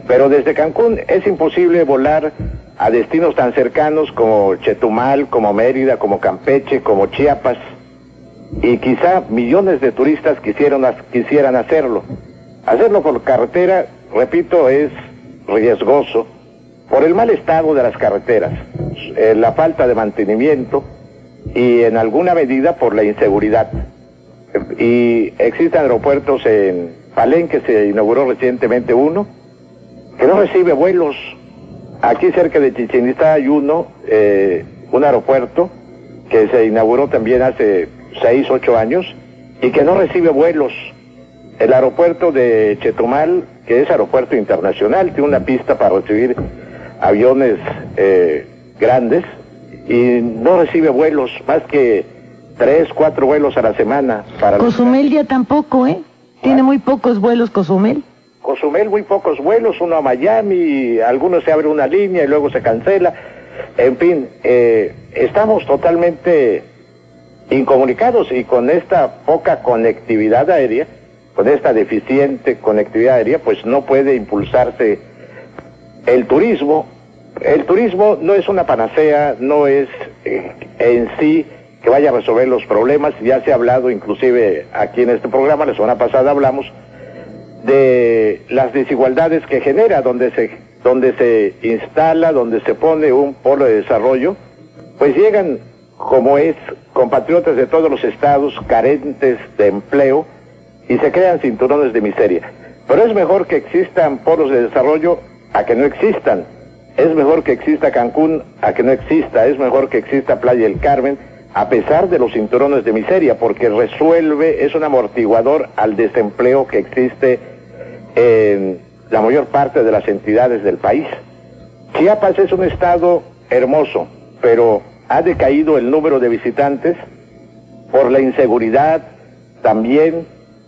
Pero desde Cancún es imposible volar a destinos tan cercanos como Chetumal, como Mérida, como Campeche, como Chiapas, y quizá millones de turistas quisieran hacerlo. Hacerlo por carretera, repito, es riesgoso por el mal estado de las carreteras, la falta de mantenimiento y en alguna medida por la inseguridad. Y existen aeropuertos en Palenque, se inauguró recientemente uno, que no recibe vuelos. Aquí cerca de Chichén Itzá hay un aeropuerto que se inauguró también hace 6, 8 años y que no recibe vuelos. El aeropuerto de Chetumal, que es aeropuerto internacional, tiene una pista para recibir aviones grandes y no recibe vuelos, más que 3, 4 vuelos a la semana. Cozumel ya tampoco, tiene muy pocos vuelos Cozumel. Cozumel muy pocos vuelos, uno a Miami, algunos se abre una línea y luego se cancela. En fin, estamos totalmente incomunicados y con esta poca conectividad aérea, con esta deficiente conectividad aérea, pues no puede impulsarse el turismo. El turismo no es una panacea, no es en sí que vaya a resolver los problemas. Ya se ha hablado, inclusive aquí en este programa, la semana pasada hablamos de las desigualdades que genera, donde se instala, donde se pone un polo de desarrollo, pues llegan, como es, compatriotas de todos los estados carentes de empleo y se crean cinturones de miseria. Pero es mejor que existan polos de desarrollo a que no existan. Es mejor que exista Cancún a que no exista. Es mejor que exista Playa del Carmen a pesar de los cinturones de miseria, porque es un amortiguador al desempleo que existe en la mayor parte de las entidades del país. Chiapas es un estado hermoso, pero ha decaído el número de visitantes por la inseguridad, también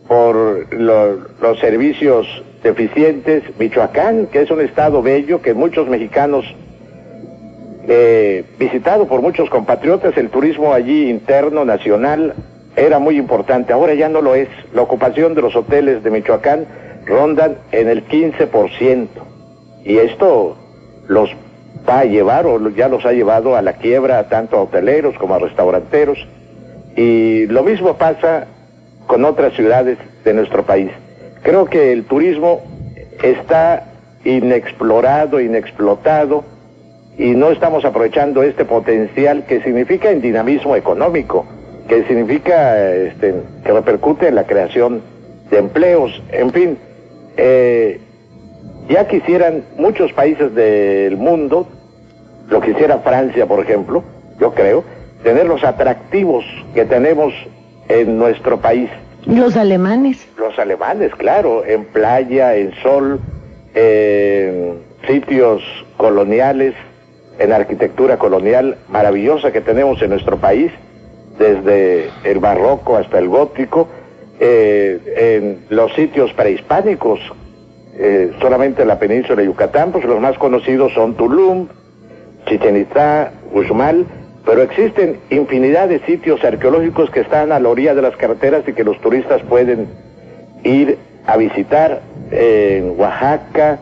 por los servicios deficientes. Michoacán, que es un estado bello, que muchos mexicanos, visitado por muchos compatriotas, el turismo allí interno, nacional, era muy importante, ahora ya no lo es. La ocupación de los hoteles de Michoacán rondan en el 15%, y esto los va a llevar, o ya los ha llevado a la quiebra, tanto a hoteleros como a restauranteros, y lo mismo pasa con otras ciudades de nuestro país. Creo que el turismo está inexplorado, inexplotado, y no estamos aprovechando este potencial que significa en dinamismo económico, que significa que repercute en la creación de empleos. En fin, ya quisieran muchos países del mundo, lo quisiera Francia, por ejemplo, yo creo, tener los atractivos que tenemos en nuestro país. ¿Los alemanes? Los alemanes, claro, en playa, en sol, en sitios coloniales, en arquitectura colonial maravillosa que tenemos en nuestro país, desde el barroco hasta el gótico, en los sitios prehispánicos, solamente en la península de Yucatán, pues los más conocidos son Tulum, Chichén Itzá, Uxmal, pero existen infinidad de sitios arqueológicos que están a la orilla de las carreteras y que los turistas pueden ir a visitar. En Oaxaca,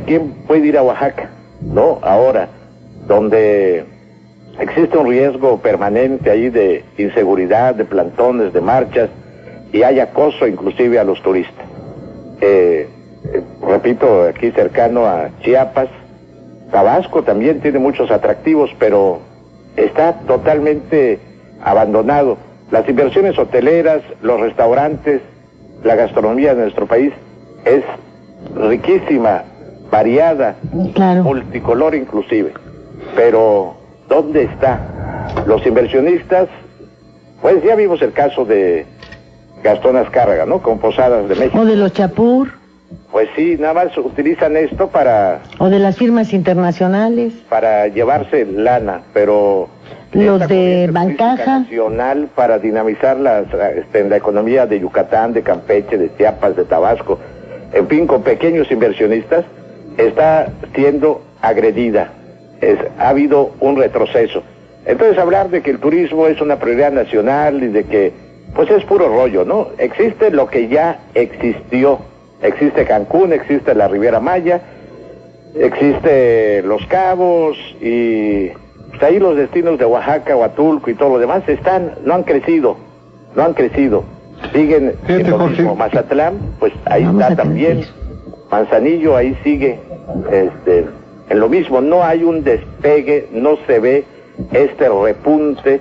¿quién puede ir a Oaxaca? No, ahora, donde existe un riesgo permanente ahí de inseguridad, de plantones, de marchas, y hay acoso inclusive a los turistas. Repito, aquí cercano a Chiapas, Tabasco también tiene muchos atractivos, pero está totalmente abandonado. Las inversiones hoteleras, los restaurantes, la gastronomía de nuestro país es riquísima, variada, claro, multicolor inclusive. Pero, ¿dónde está? Los inversionistas, pues ya vimos el caso de Gastón Azcárraga, ¿no? Con Posadas de México. O de los Chapur. Pues sí, nada más utilizan esto para... O de las firmas internacionales. Para llevarse lana, pero... Los de Bancaja. Nacional para dinamizar la economía de Yucatán, de Campeche, de Chiapas, de Tabasco, en fin, con pequeños inversionistas, está siendo agredida. Ha habido un retroceso. Entonces hablar de que el turismo es una prioridad nacional y de que, pues es puro rollo, ¿no? Existe lo que ya existió. Existe Cancún, existe la Riviera Maya, existe Los Cabos y pues ahí los destinos de Oaxaca, Huatulco y todo lo demás no han crecido. Siguen en lo mismo. Mazatlán, pues ahí está también. Manzanillo, ahí sigue en lo mismo. No hay un despegue, no se ve este repunte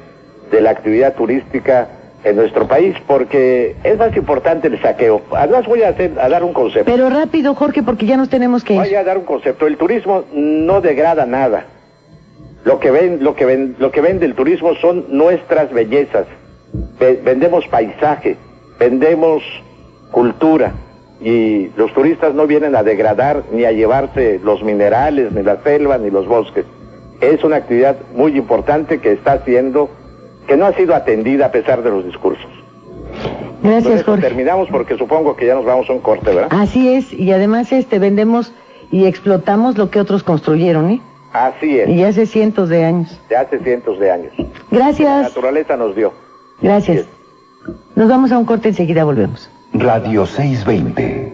de la actividad turística en nuestro país, porque es más importante el saqueo. Además voy a dar un concepto. Pero rápido, Jorge, porque ya nos tenemos que ir. Voy a dar un concepto. El turismo no degrada nada. Lo que vende el turismo son nuestras bellezas. Vendemos paisaje, vendemos cultura, y los turistas no vienen a degradar ni a llevarse los minerales, ni la selva, ni los bosques. Es una actividad muy importante que no ha sido atendida a pesar de los discursos. Gracias, Jorge. Terminamos porque supongo que ya nos vamos a un corte, ¿verdad? Así es, y además vendemos y explotamos lo que otros construyeron, ¿eh? Así es. Y hace cientos de años. Gracias. La naturaleza nos dio. Gracias. Nos vamos a un corte, enseguida volvemos. Radio 620.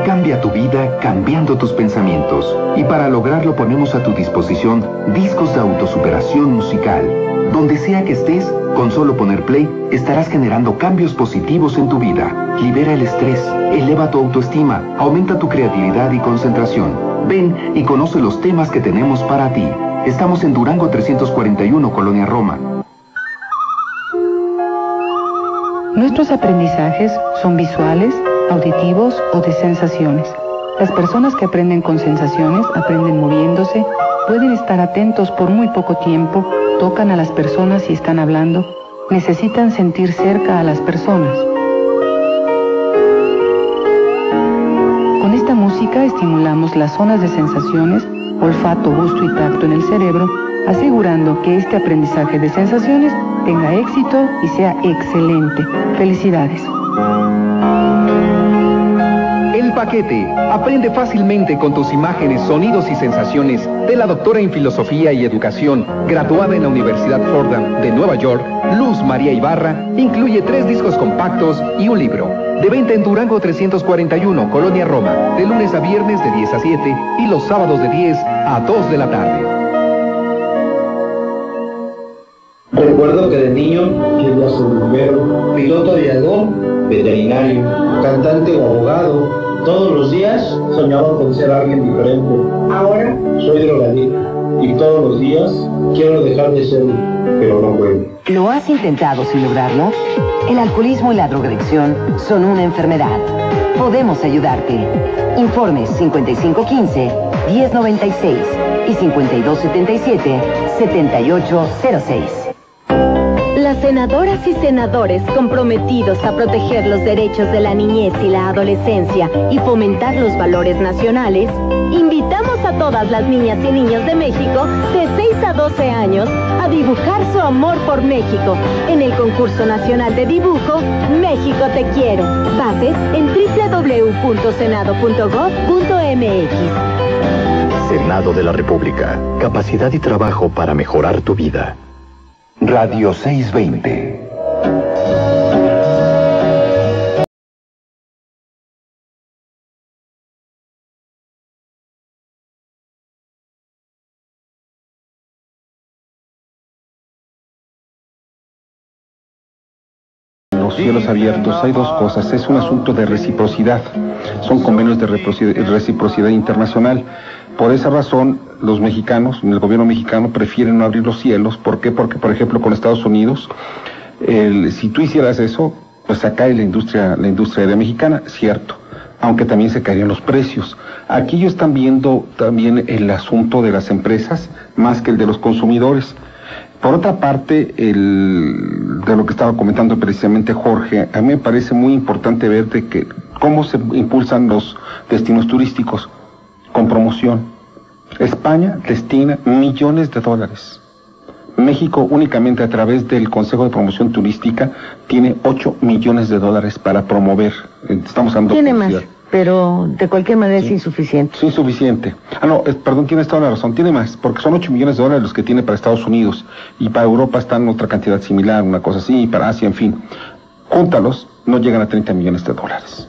Cambia tu vida cambiando tus pensamientos. Y para lograrlo ponemos a tu disposición discos de autosuperación musical. Donde sea que estés, con solo poner play, estarás generando cambios positivos en tu vida. Libera el estrés, eleva tu autoestima, aumenta tu creatividad y concentración. Ven y conoce los temas que tenemos para ti. Estamos en Durango 341, Colonia Roma. Nuestros aprendizajes son visuales, auditivos o de sensaciones. Las personas que aprenden con sensaciones aprenden moviéndose, pueden estar atentos por muy poco tiempo, tocan a las personas si están hablando, necesitan sentir cerca a las personas. Con esta música estimulamos las zonas de sensaciones, olfato, gusto y tacto en el cerebro, asegurando que este aprendizaje de sensaciones tenga éxito y sea excelente. Felicidades. El Paquete. Aprende fácilmente con tus imágenes, sonidos y sensaciones de la doctora en Filosofía y Educación, graduada en la Universidad Fordham de Nueva York, Luz María Ibarra. Incluye 3 discos compactos y un libro. De venta en Durango 341, Colonia Roma, de lunes a viernes de 10 a 7 y los sábados de 10 a 2 de la tarde. Recuerdo que de niño quería ser bombero, piloto de avión, veterinario, cantante o abogado. Todos los días soñaba con ser alguien diferente. Ahora soy drogadicto y todos los días quiero dejar de serlo, pero no puedo. ¿Lo has intentado sin lograrlo? El alcoholismo y la drogadicción son una enfermedad. Podemos ayudarte. Informes 5515-1096 y 5277-7806. Las senadoras y senadores comprometidos a proteger los derechos de la niñez y la adolescencia y fomentar los valores nacionales, invitamos a todas las niñas y niños de México de 6 a 12 años a dibujar su amor por México en el concurso nacional de dibujo México Te Quiero. Bases en www.senado.gov.mx. Senado de la República. Capacidad y trabajo para mejorar tu vida. Radio 620. Los cielos abiertos, hay dos cosas. Es un asunto de reciprocidad. Son convenios de reciprocidad internacional. Por esa razón, los mexicanos, el gobierno mexicano, prefieren no abrir los cielos. ¿Por qué? Porque, por ejemplo, con Estados Unidos, si tú hicieras eso, pues se cae la industria aérea mexicana, cierto, aunque también se caerían los precios. Aquí ellos están viendo también el asunto de las empresas más que el de los consumidores. Por otra parte, de lo que estaba comentando precisamente Jorge, a mí me parece muy importante ver de que cómo se impulsan los destinos turísticos con promoción. España destina millones de dólares. México únicamente a través del Consejo de Promoción Turística tiene 8 millones de dólares para promover. Estamos hablando tiene más, pero de cualquier manera es insuficiente. Es insuficiente. Perdón, tienes toda la razón, tiene más, porque son 8 millones de dólares los que tiene para Estados Unidos, y para Europa están otra cantidad similar, una cosa así, y para Asia, en fin. Júntalos, no llegan a 30 millones de dólares.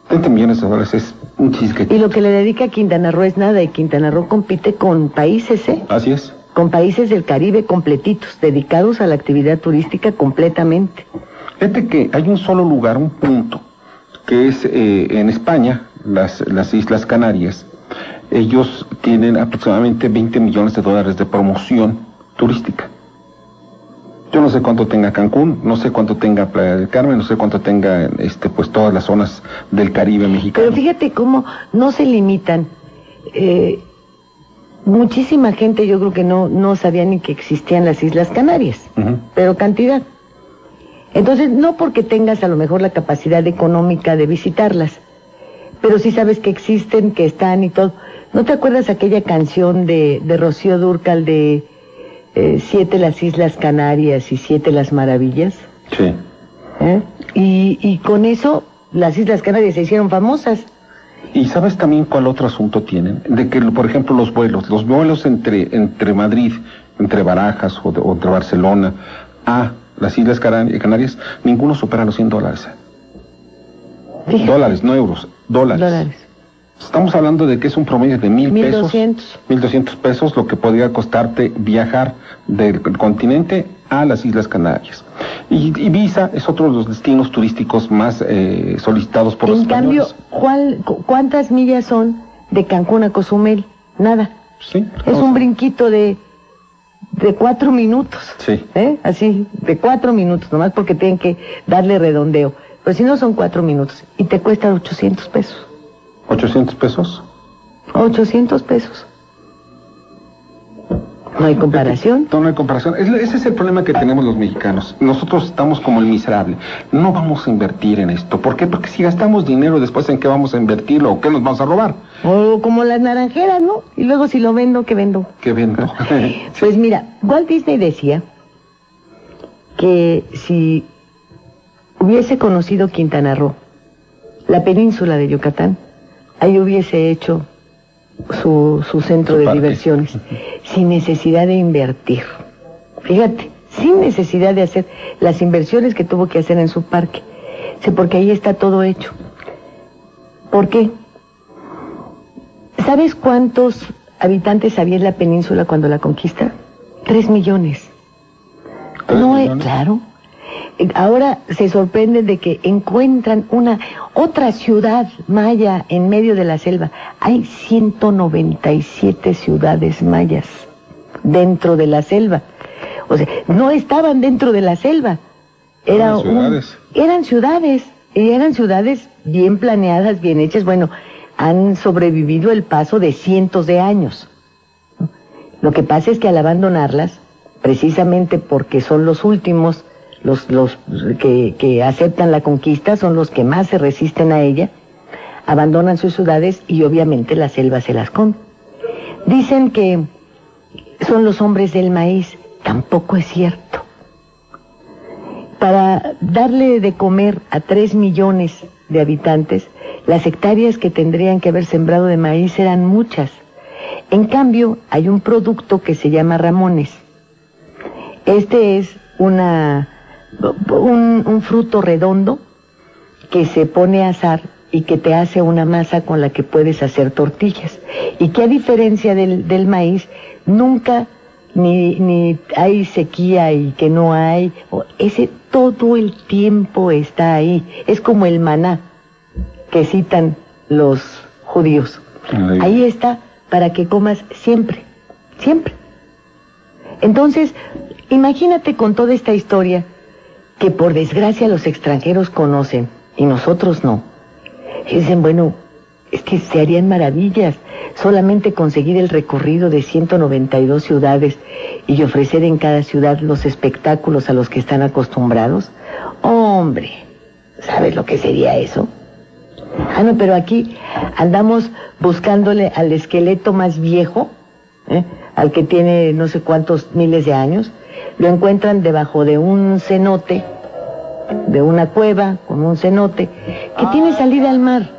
30 millones de dólares es un chisquete. Y lo que le dedica a Quintana Roo es nada, y Quintana Roo compite con países, Así es. Con países del Caribe completitos, dedicados a la actividad turística completamente. Fíjate que hay un solo lugar, un punto, que es en España, las Islas Canarias. Ellos tienen aproximadamente 20 millones de dólares de promoción turística. Yo no sé cuánto tenga Cancún, no sé cuánto tenga Playa del Carmen, no sé cuánto tenga pues todas las zonas del Caribe mexicano. Pero fíjate cómo no se limitan. Muchísima gente yo creo que no sabía ni que existían las Islas Canarias, pero cantidad. Entonces, no porque tengas a lo mejor la capacidad económica de visitarlas, pero sí sabes que existen, que están y todo. ¿No te acuerdas aquella canción de Rocío Dúrcal de 7 las Islas Canarias y 7 las maravillas? Sí. Y con eso las Islas Canarias se hicieron famosas. ¿Y sabes también cuál otro asunto tienen? De que, por ejemplo, los vuelos entre Madrid, entre Barajas o entre Barcelona a las Islas Canarias, ninguno supera los $100. Fíjate. Dólares, no euros, dólares. Estamos hablando de que es un promedio de 1,000 pesos. 1,200 pesos lo que podría costarte viajar del continente a las Islas Canarias. Y Ibiza es otro de los destinos turísticos más solicitados por los españoles. En cambio, ¿cuántas millas son de Cancún a Cozumel? Nada. Sí. Es un brinquito de 4 minutos. Sí. Así, de 4 minutos, nomás porque tienen que darle redondeo. Pero si no son 4 minutos y te cuesta 800 pesos. ¿800 pesos? 800 pesos. No hay comparación. No hay comparación. Ese es el problema que tenemos los mexicanos. Nosotros estamos como el miserable. No vamos a invertir en esto. ¿Por qué? Porque si gastamos dinero, después ¿en qué vamos a invertirlo? ¿O qué nos vamos a robar? O como las naranjeras, ¿no? Y luego si lo vendo, ¿qué vendo? ¿Qué vendo? Pues mira, Walt Disney decía que si hubiese conocido Quintana Roo, la península de Yucatán, ahí hubiese hecho su centro de diversiones, sin necesidad de invertir. Fíjate, sin necesidad de hacer las inversiones que tuvo que hacer en su parque. Porque ahí está todo hecho. ¿Por qué? ¿Sabes cuántos habitantes había en la península cuando la conquista? 3 millones. Claro. Ahora se sorprenden de que encuentran otra ciudad maya en medio de la selva. Hay 197 ciudades mayas dentro de la selva. O sea, no estaban dentro de la selva. Eran ciudades. Y eran ciudades bien planeadas, bien hechas. Bueno, han sobrevivido el paso de cientos de años. Lo que pasa es que al abandonarlas, precisamente porque son los últimos los que aceptan la conquista son los que más se resisten a ella, abandonan sus ciudades y obviamente la selva se las come. Dicen que son los hombres del maíz, tampoco es cierto. Para darle de comer a 3 millones de habitantes, las hectáreas que tendrían que haber sembrado de maíz eran muchas. En cambio, hay un producto que se llama ramones. Este es un fruto redondo que se pone a asar y que te hace una masa con la que puedes hacer tortillas. Y que a diferencia del maíz, nunca ni hay sequía y que no hay. Ese todo el tiempo está ahí. Es como el maná que citan los judíos. Ahí está para que comas siempre, siempre. Entonces, imagínate con toda esta historia que por desgracia los extranjeros conocen y nosotros no. Dicen, bueno, es que se harían maravillas solamente conseguir el recorrido de 192 ciudades y ofrecer en cada ciudad los espectáculos a los que están acostumbrados. Hombre, ¿sabes lo que sería eso? Ah, no, pero aquí andamos buscándole al esqueleto más viejo, al que tiene no sé cuántos miles de años. Lo encuentran debajo de un cenote, de una cueva con un cenote, que tiene salida al mar,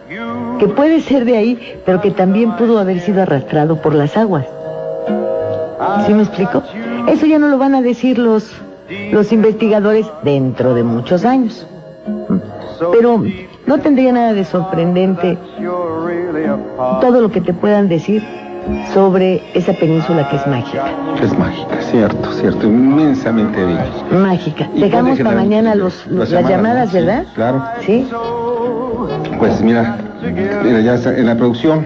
que puede ser de ahí, pero que también pudo haber sido arrastrado por las aguas. ¿Sí me explico? Eso ya no lo van a decir los investigadores dentro de muchos años. Pero no tendría nada de sorprendente todo lo que te puedan decir sobre esa península que es mágica. Es mágica, cierto, inmensamente bella. Mágica. Dejamos para mañana las llamadas, ¿sí? ¿Verdad? Claro. ¿Sí? Pues mira, ya está en la producción,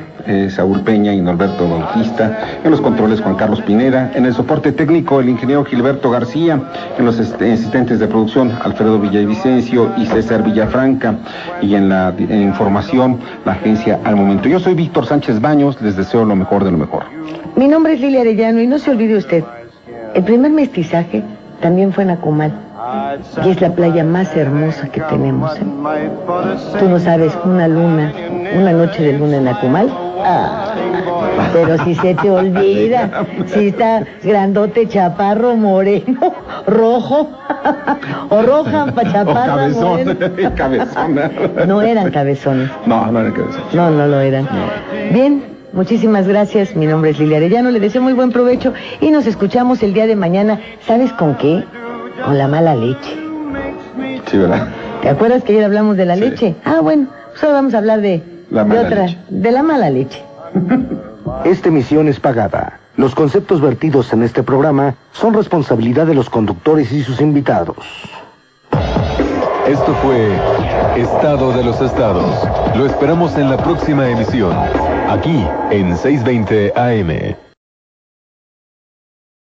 Saúl Peña y Norberto Bautista, en los controles Juan Carlos Pineda, en el soporte técnico el ingeniero Gilberto García, en los asistentes de producción Alfredo Villavicencio y César Villafranca, y en la información la agencia Al Momento. Yo soy Víctor Sánchez Baños, les deseo lo mejor de lo mejor. Mi nombre es Lilia Arellano y no se olvide usted, el primer mestizaje también fue en Akumal. Y es la playa más hermosa que tenemos, ¿eh? Tú no sabes, una noche de luna en Akumal. Pero si se te olvida, si está grandote, chaparro, moreno, rojo, o roja, chaparra, cabezón, moreno. cabezona. No eran cabezones. No eran cabezones. No lo eran. No. Bien, muchísimas gracias. Mi nombre es Lilia Arellano, le deseo muy buen provecho y nos escuchamos el día de mañana. ¿Sabes con qué? Con la mala leche. Sí, ¿verdad? ¿Te acuerdas que ayer hablamos de la leche? Ah, bueno, pues ahora vamos a hablar de la mala leche. Esta emisión es pagada. Los conceptos vertidos en este programa son responsabilidad de los conductores y sus invitados. Esto fue Estado de los Estados. Lo esperamos en la próxima emisión, aquí en 620 AM.